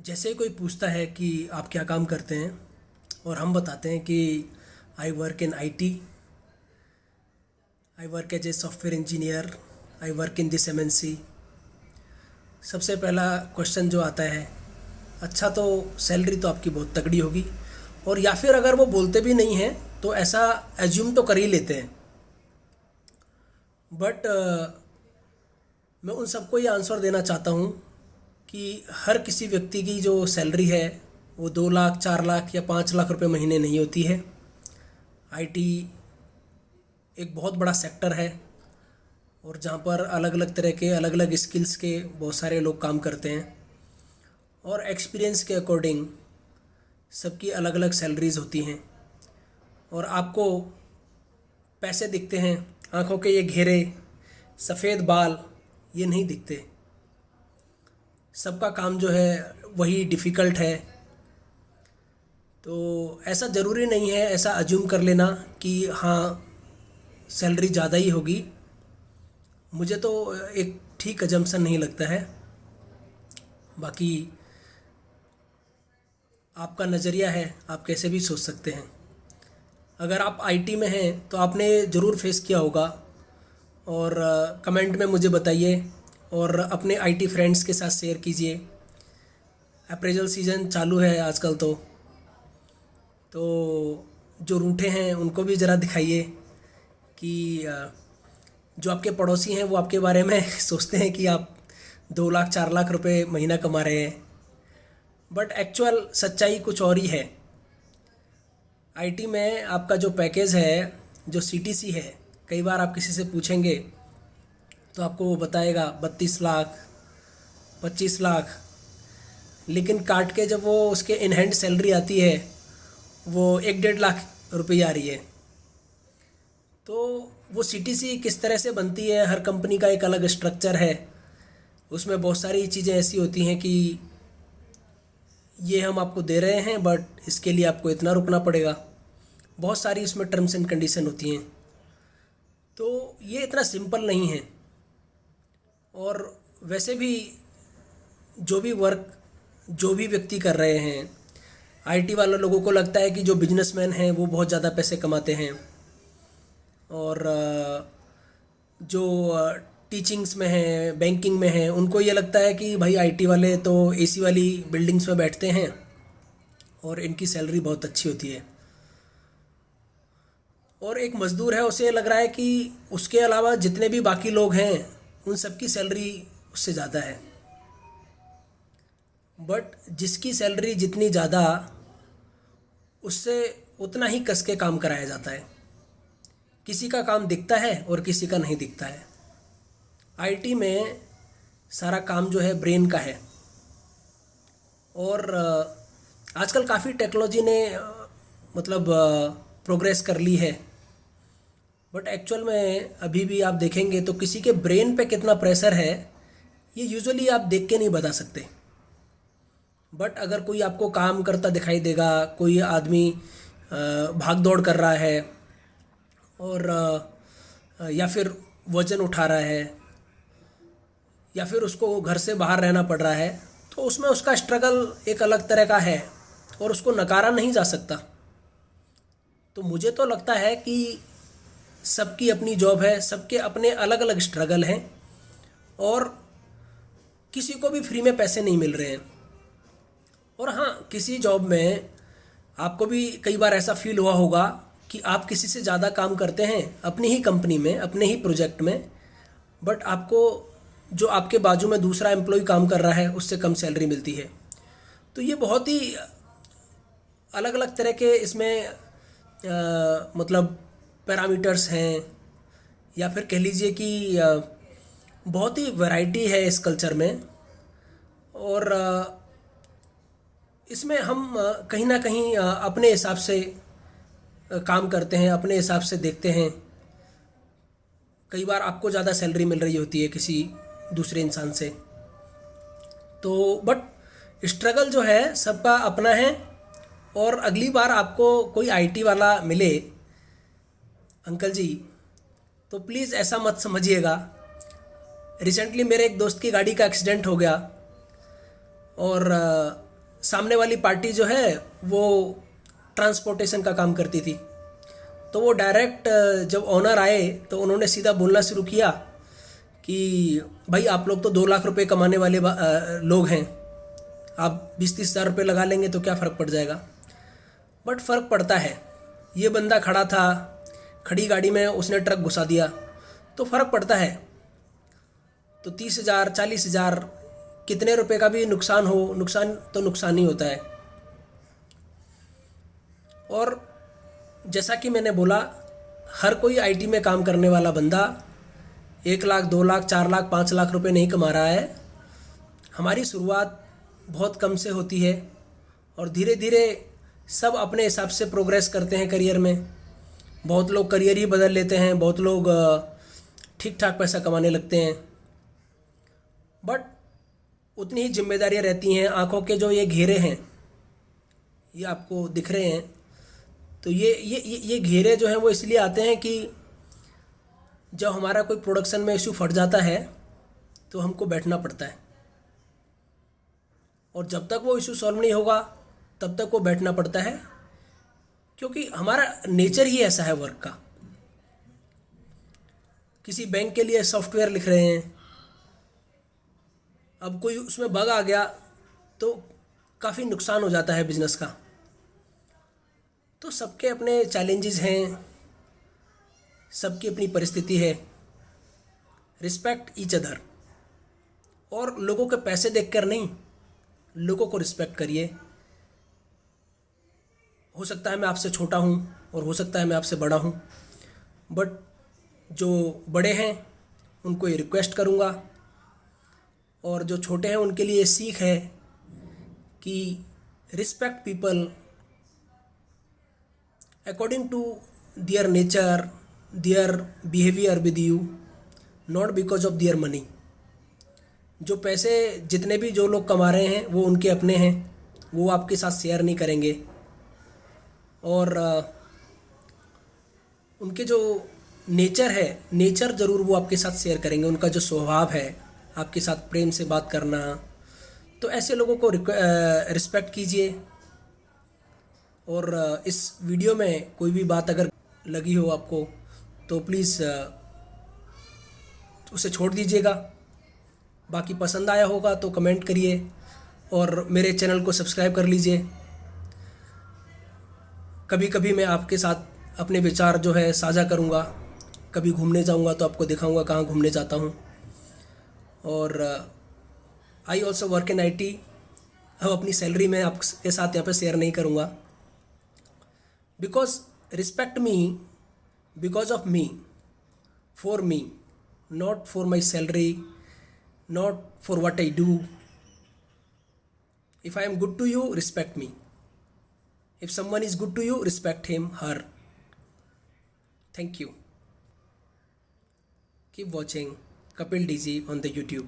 जैसे कोई पूछता है कि आप क्या काम करते हैं और हम बताते हैं कि I work in IT, I work as a software engineer, I work in this MNC. सबसे पहला क्वेश्चन जो आता है, अच्छा तो सैलरी तो आपकी बहुत तगड़ी होगी। और या फिर अगर वो बोलते भी नहीं हैं तो ऐसा एज्यूम तो कर ही लेते हैं। बट मैं उन सबको ये आंसर देना चाहता हूँ कि हर किसी व्यक्ति की जो सैलरी है वो 2 लाख, 4 लाख या 5 लाख रुपए महीने नहीं होती है। आईटी एक बहुत बड़ा सेक्टर है और जहाँ पर अलग अलग तरह के अलग अलग स्किल्स के बहुत सारे लोग काम करते हैं और एक्सपीरियंस के अकॉर्डिंग सबकी अलग अलग सैलरीज होती हैं। और आपको पैसे दिखते हैं, आंखों के ये घेरे सफ़ेद बाल ये नहीं दिखते। सबका काम जो है वही डिफ़िकल्ट है। तो ऐसा ज़रूरी नहीं है ऐसा अज्यूम कर लेना कि हाँ सैलरी ज़्यादा ही होगी। मुझे तो एक ठीक अजम्पशन नहीं लगता है। बाकी आपका नज़रिया है, आप कैसे भी सोच सकते हैं। अगर आप आईटी में हैं तो आपने ज़रूर फेस किया होगा और कमेंट में मुझे बताइए और अपने आईटी फ्रेंड्स के साथ शेयर कीजिए। अप्रेजल सीज़न चालू है आजकल तो जो रूठे हैं उनको भी ज़रा दिखाइए कि जो आपके पड़ोसी हैं वो आपके बारे में सोचते हैं कि आप 2 लाख, 4 लाख रुपए महीना कमा रहे हैं, बट एक्चुअल सच्चाई कुछ और ही है। आईटी में आपका जो पैकेज है, जो सीटीसी है, कई बार आप किसी से पूछेंगे तो आपको वो बताएगा 32 लाख, 25 लाख, लेकिन काट के जब वो उसके इन हैंड सैलरी आती है वो 1-1.5 लाख रुपये आ रही है। तो वो सीटीसी किस तरह से बनती है, हर कंपनी का एक अलग स्ट्रक्चर है। उसमें बहुत सारी चीज़ें ऐसी होती हैं कि ये हम आपको दे रहे हैं बट इसके लिए आपको इतना रुकना पड़ेगा। बहुत सारी इसमें टर्म्स एंड कंडीशन होती हैं। तो ये इतना सिंपल नहीं है। और वैसे भी जो भी व्यक्ति कर रहे हैं, आईटी वाले लोगों को लगता है कि जो बिजनेसमैन हैं वो बहुत ज़्यादा पैसे कमाते हैं और जो टीचिंग्स में हैं, बैंकिंग में हैं, उनको ये लगता है कि भाई आईटी वाले तो एसी वाली बिल्डिंग्स में बैठते हैं और इनकी सैलरी बहुत अच्छी होती है। और एक मज़दूर है, उसे लग रहा है कि उसके अलावा जितने भी बाकी लोग हैं उन सबकी सैलरी उससे ज़्यादा है। बट जिसकी सैलरी जितनी ज़्यादा, उससे उतना ही कस के काम कराया जाता है। किसी का काम दिखता है और किसी का नहीं दिखता है। आईटी में सारा काम जो है ब्रेन का है। और आजकल काफ़ी टेक्नोलॉजी ने मतलब प्रोग्रेस कर ली है, बट एक्चुअल में अभी भी आप देखेंगे तो किसी के ब्रेन पे कितना प्रेशर है ये यूजुअली आप देख के नहीं बता सकते। बट अगर कोई आपको काम करता दिखाई देगा, कोई आदमी भाग दौड़ कर रहा है और या फिर वज़न उठा रहा है या फिर उसको घर से बाहर रहना पड़ रहा है, तो उसमें उसका स्ट्रगल एक अलग तरह का है और उसको नकारा नहीं जा सकता। तो मुझे तो लगता है कि सबकी अपनी जॉब है, सबके अपने अलग अलग स्ट्रगल हैं और किसी को भी फ्री में पैसे नहीं मिल रहे हैं। और हाँ, किसी जॉब में आपको भी कई बार ऐसा फील हुआ होगा कि आप किसी से ज़्यादा काम करते हैं अपनी ही कंपनी में, अपने ही प्रोजेक्ट में, बट आपको जो आपके बाजू में दूसरा एम्प्लॉय काम कर रहा है उससे कम सैलरी मिलती है। तो ये बहुत ही अलग अलग तरह के इसमें मतलब पैरामीटर्स हैं, या फिर कह लीजिए कि बहुत ही वैरायटी है इस कल्चर में। और इसमें हम कहीं ना कहीं अपने हिसाब से काम करते हैं, अपने हिसाब से देखते हैं। कई बार आपको ज़्यादा सैलरी मिल रही होती है किसी दूसरे इंसान से, तो बट स्ट्रगल जो है सबका अपना है। और अगली बार आपको कोई आईटी वाला मिले अंकल जी, तो प्लीज़ ऐसा मत समझिएगा। रिसेंटली मेरे एक दोस्त की गाड़ी का एक्सीडेंट हो गया और सामने वाली पार्टी जो है वो ट्रांसपोर्टेशन का काम करती थी। तो वो डायरेक्ट जब ओनर आए तो उन्होंने सीधा बोलना शुरू किया कि भाई आप लोग तो 2 लाख रुपए कमाने वाले लोग हैं, आप 20-30 हज़ार रुपये लगा लेंगे तो क्या फ़र्क पड़ जाएगा। बट फ़र्क पड़ता है। ये बंदा खड़ा था, खड़ी गाड़ी में उसने ट्रक घुसा दिया तो फ़र्क पड़ता है। तो 30,000 40,000 कितने रुपए का भी नुकसान हो, नुकसान तो नुकसान ही होता है। और जैसा कि मैंने बोला, हर कोई आईटी में काम करने वाला बंदा 1 लाख 2 लाख 4 लाख 5 लाख रुपए नहीं कमा रहा है। हमारी शुरुआत बहुत कम से होती है और धीरे धीरे सब अपने हिसाब से प्रोग्रेस करते हैं करियर में। बहुत लोग करियर ही बदल लेते हैं, बहुत लोग ठीक ठाक पैसा कमाने लगते हैं। बट उतनी ही जिम्मेदारियां रहती हैं। आँखों के जो ये घेरे हैं, ये आपको दिख रहे हैं, तो ये घेरे जो हैं वो इसलिए आते हैं कि जब हमारा कोई प्रोडक्शन में इशू फट जाता है तो हमको बैठना पड़ता है, और जब तक वो इशू सॉल्व नहीं होगा तब तक वो बैठना पड़ता है, क्योंकि हमारा नेचर ही ऐसा है वर्क का। किसी बैंक के लिए सॉफ्टवेयर लिख रहे हैं, अब कोई उसमें बग आ गया तो काफ़ी नुकसान हो जाता है बिजनेस का। तो सबके अपने चैलेंजेस हैं, सबकी अपनी परिस्थिति है। रिस्पेक्ट ईच अदर, और लोगों के पैसे देखकर नहीं, लोगों को रिस्पेक्ट करिए। हो सकता है मैं आपसे छोटा हूँ और हो सकता है मैं आपसे बड़ा हूँ, बट जो बड़े हैं उनको ये रिक्वेस्ट करूँगा, और जो छोटे हैं उनके लिए सीख है कि respect people according to their nature, their behaviour with you, not because of their money. जो पैसे जितने भी जो लोग कमा रहे हैं वो उनके अपने हैं, वो आपके साथ शेयर नहीं करेंगे। और उनके जो नेचर है, नेचर ज़रूर वो आपके साथ शेयर करेंगे। उनका जो स्वभाव है आपके साथ प्रेम से बात करना, तो ऐसे लोगों को रिस्पेक्ट कीजिए। और इस वीडियो में कोई भी बात अगर लगी हो आपको तो प्लीज़ उसे छोड़ दीजिएगा। बाकी पसंद आया होगा तो कमेंट करिए और मेरे चैनल को सब्सक्राइब कर लीजिए। कभी कभी मैं आपके साथ अपने विचार जो है साझा करूँगा। कभी घूमने जाऊँगा तो आपको दिखाऊँगा कहाँ घूमने जाता हूँ। और I also work in IT। अब अपनी सैलरी मैं आपके साथ यहाँ पे शेयर नहीं करूँगा, because respect me because of me, for me, not for my salary, not for what I do. If I am good to you, respect me. If someone is good to you, respect him, her. Thank you. Keep watching Kapil DG on the YouTube.